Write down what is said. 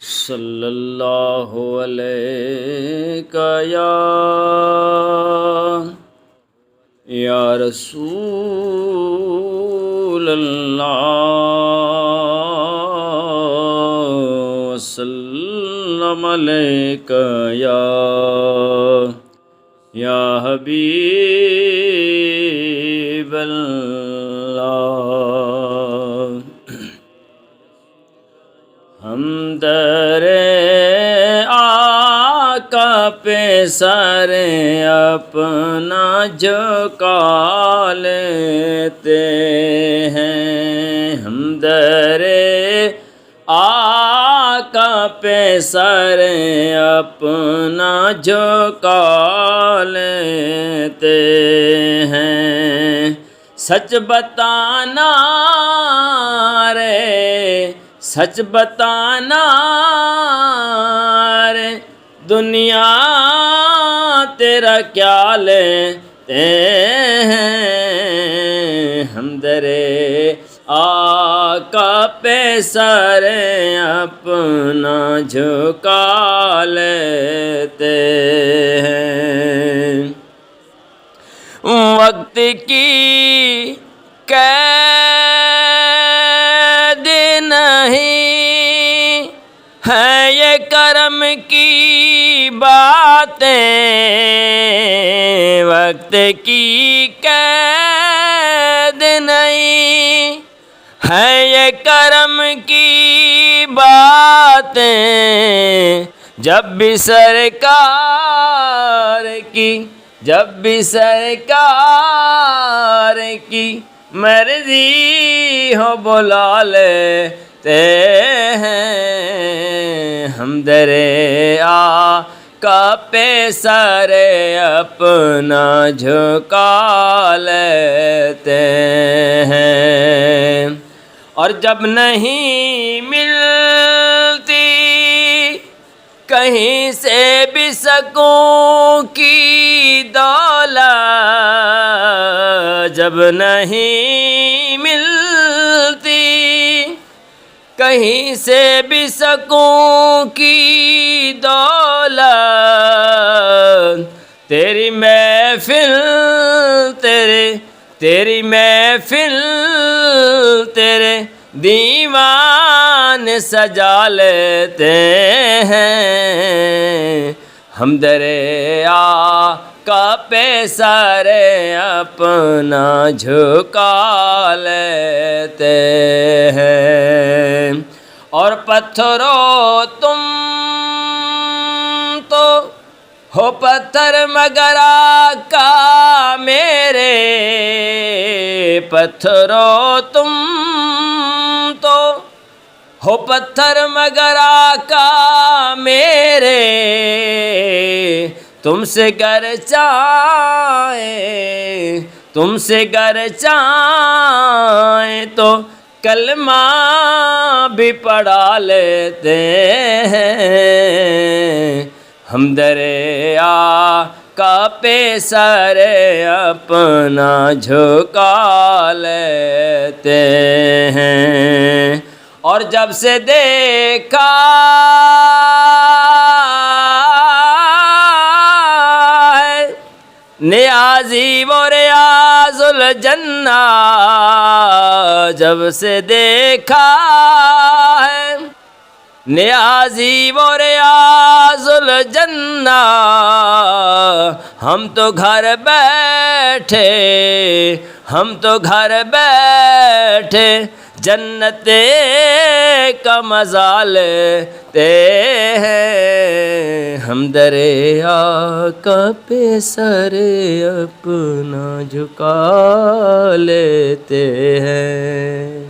صلی اللہ علیہ یا رسول اللہ، وسلم علیک یا حبیب اللہ۔ ہم در آقا پہ سر اپنا جھکا لیتے ہیں، ہم در آقا پہ سر اپنا جھکا لیتے ہیں۔ سچ بتانا رے، سچ بتانا رے، دنیا تیرا کیا لیتے ہیں۔ ہم در آقا پہ سر اپنا جھکا لیتے ہیں۔ وقت کی قید نہیں ہے یہ کرم کی باتیں، وقت کی قید نہیں ہے یہ کرم کی باتیں، جب بھی سرکار کی مرضی ہو بلا لیتے ہیں۔ ہم در آقا پہ سر اپنا جھکا لیتے ہیں، اور جب نہیں ملتی کہیں سے بھی سکون کی دولت، جب نہیں ملتی کہیں سے بھی سکون کی دولت، تیری محفل تیرے دیوان سجا لیتے ہیں۔ ہم در آقا پہ سر اپنا جھکا لیتے ہیں، اور پتھروں تم تو ہو پتھر مگر آقا میرے، پتھروں تم تو ہو پتھر مگر آقا میرے، تم سے گر چاہیں تو کلمہ بھی پڑھا لیتے ہیں۔ ہم در آقا پہ سر اپنا جھکا لیتے ہیں، اور جب سے دیکھا ہے نیازی و ریاض الجنہ، جب سے دیکھا ہے نیازی و ریاض الجنہ، ہم تو گھر بیٹھے جنت کا مزہ لیتے ہیں۔ ہم در آقا پہ سر اپنا جھکا لیتے ہیں۔